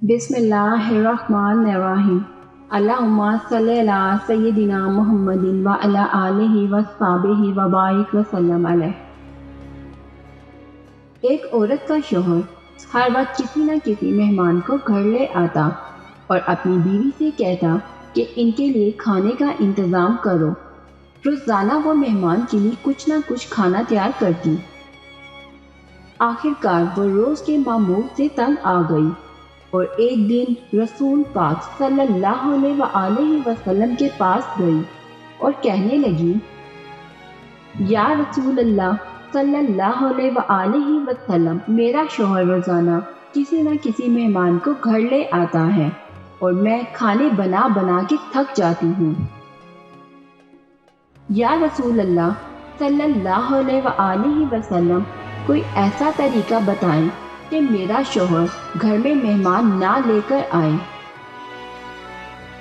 بسم اللہ الرحمن الرحیم۔ اللہم صلی علی سیدنا محمد وعلی آلہ وصحبہ وبارک وسلم علیہ۔ ایک عورت کا شوہر ہر وقت کسی نہ کسی مہمان کو گھر لے آتا اور اپنی بیوی سے کہتا کہ ان کے لیے کھانے کا انتظام کرو۔ روزانہ وہ مہمان کے لیے کچھ نہ کچھ کھانا تیار کرتی۔ آخر کار وہ روز کے معمول سے تنگ آ گئی اور ایک دن رسول پاک صلی اللہ علیہ وآلہ وسلم کے پاس گئی اور کہنے لگی، یا رسول اللہ صلی اللہ علیہ وآلہ وسلم، میرا شوہر روزانہ کسی نہ کسی مہمان کو گھر لے آتا ہے اور میں کھانے بنا بنا کے تھک جاتی ہوں۔ یا رسول اللہ صلی اللہ علیہ وآلہ وسلم، کوئی ایسا طریقہ بتائیں کہ میرا شوہر گھر میں مہمان نہ لے کر آئے۔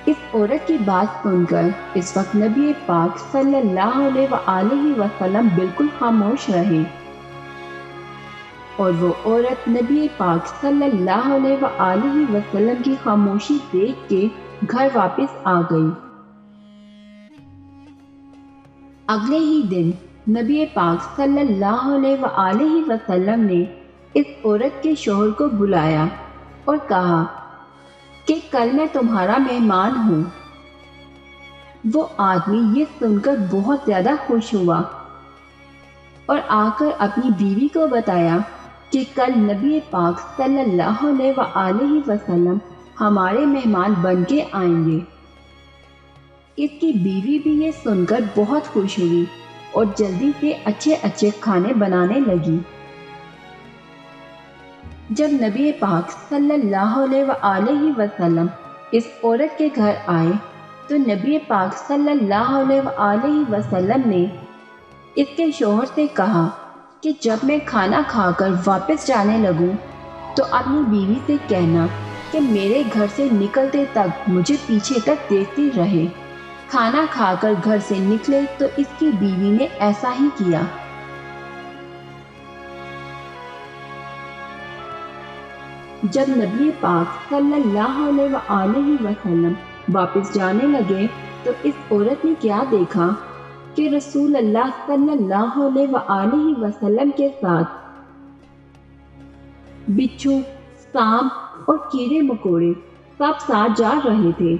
اس عورت کی بات سن کر اس وقت نبی پاک صلی اللہ علیہ وآلہ وسلم بالکل خاموش رہے اور وہ عورت نبی پاک صلی اللہ علیہ وآلہ وسلم کی خاموشی دیکھ کے گھر واپس آ گئی۔ اگلے ہی دن نبی پاک صلی اللہ علیہ وآلہ وسلم نے اس عورت کے شوہر کو بلایا اور کہا کہ کل میں تمہارا مہمان ہوں۔ وہ آدمی یہ سن کر بہت زیادہ خوش ہوا اور آ کر اپنی بیوی کو بتایا کہ کل نبی پاک صلی اللہ علیہ وآلہ وسلم ہمارے مہمان بن کے آئیں گے۔ اس کی بیوی بھی یہ سن کر بہت خوش ہوئی اور جلدی سے اچھے اچھے کھانے بنانے لگی۔ جب نبی پاک صلی اللہ علیہ وآلہ وسلم اس عورت کے گھر آئے تو نبی پاک صلی اللہ علیہ وآلہ وسلم نے اس کے شوہر سے کہا کہ جب میں کھانا کھا کر واپس جانے لگوں تو اپنی بیوی سے کہنا کہ میرے گھر سے نکلتے تک مجھے پیچھے تک دیکھتی رہے۔ کھانا کھا کر گھر سے نکلے تو اس کی بیوی نے ایسا ہی کیا۔ جب نبی پاک صلی اللہ علیہ وآلہ وسلم واپس جانے لگے تو اس عورت نے کیا دیکھا کہ رسول اللہ صلی اللہ علیہ وآلہ وسلم کے ساتھ بچھو، سانپ اور کیڑے مکوڑے سب ساتھ جا رہے تھے۔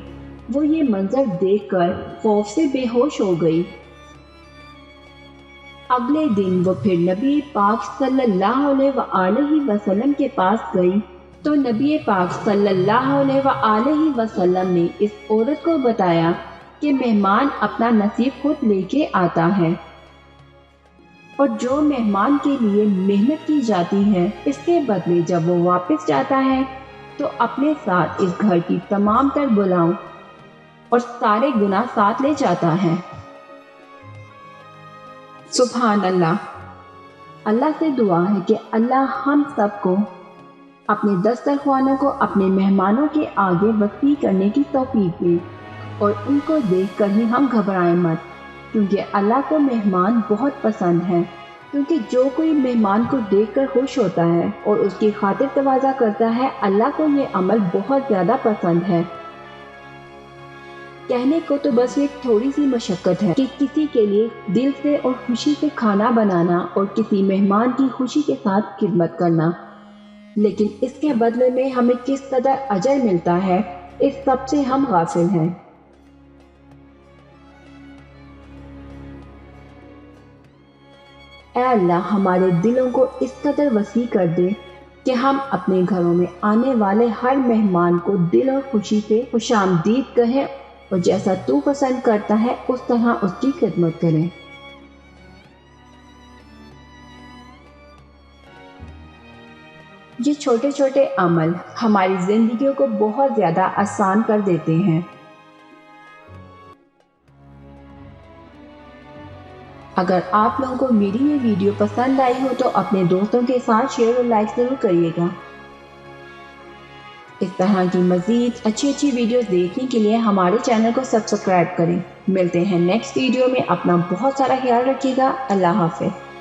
وہ یہ منظر دیکھ کر خوف سے بے ہوش ہو گئی۔ اگلے دن وہ پھر نبی پاک صلی اللہ علیہ وآلہ وسلم کے پاس گئی تو نبی پاک صلی اللہ علیہ وآلہ وسلم نے اس عورت کو بتایا کہ مہمان اپنا نصیب خود لے کے آتا ہے اور جو مہمان کے لیے محنت کی جاتی ہے اس کے بدلے جب وہ واپس جاتا ہے تو اپنے ساتھ اس گھر کی تمام تر بلاؤں اور سارے گناہ ساتھ لے جاتا ہے۔ سبحان اللہ۔ اللہ سے دعا ہے کہ اللہ ہم سب کو اپنے دسترخوانوں کو اپنے مہمانوں کے آگے وسیع کرنے کی توفیق دے اور ان کو دیکھ کر ہی ہم گھبرائیں مت، کیونکہ اللہ کو مہمان بہت پسند ہے، کیونکہ جو کوئی مہمان کو دیکھ کر خوش ہوتا ہے اور اس کی خاطر تواضع کرتا ہے، اللہ کو یہ عمل بہت زیادہ پسند ہے۔ کہنے کو تو بس ایک تھوڑی سی مشقت ہے کہ کسی کے لیے دل سے اور خوشی سے کھانا بنانا اور کسی مہمان کی خوشی کے ساتھ خدمت کرنا، لیکن اس کے بدلے میں ہمیں کس قدر اجر ملتا ہے اس سب سے ہم غافل ہیں۔ اے اللہ، ہمارے دلوں کو اس قدر وسیع کر دے کہ ہم اپنے گھروں میں آنے والے ہر مہمان کو دل اور خوشی سے خوش آمدید کہیں اور جیسا تو پسند کرتا ہے اس طرح اس کی خدمت کریں۔ یہ چھوٹے چھوٹے عمل ہماری زندگیوں کو بہت زیادہ آسان کر دیتے ہیں۔ اگر آپ لوگوں کو میری یہ ویڈیو پسند آئی ہو تو اپنے دوستوں کے ساتھ شیئر اور لائک ضرور کریے گا۔ اس طرح کی مزید اچھی ویڈیوز دیکھنے کے لیے ہمارے چینل کو سبسکرائب کریں۔ ملتے ہیں نیکسٹ ویڈیو میں، اپنا بہت سارا خیال رکھیے گا۔ اللہ حافظ۔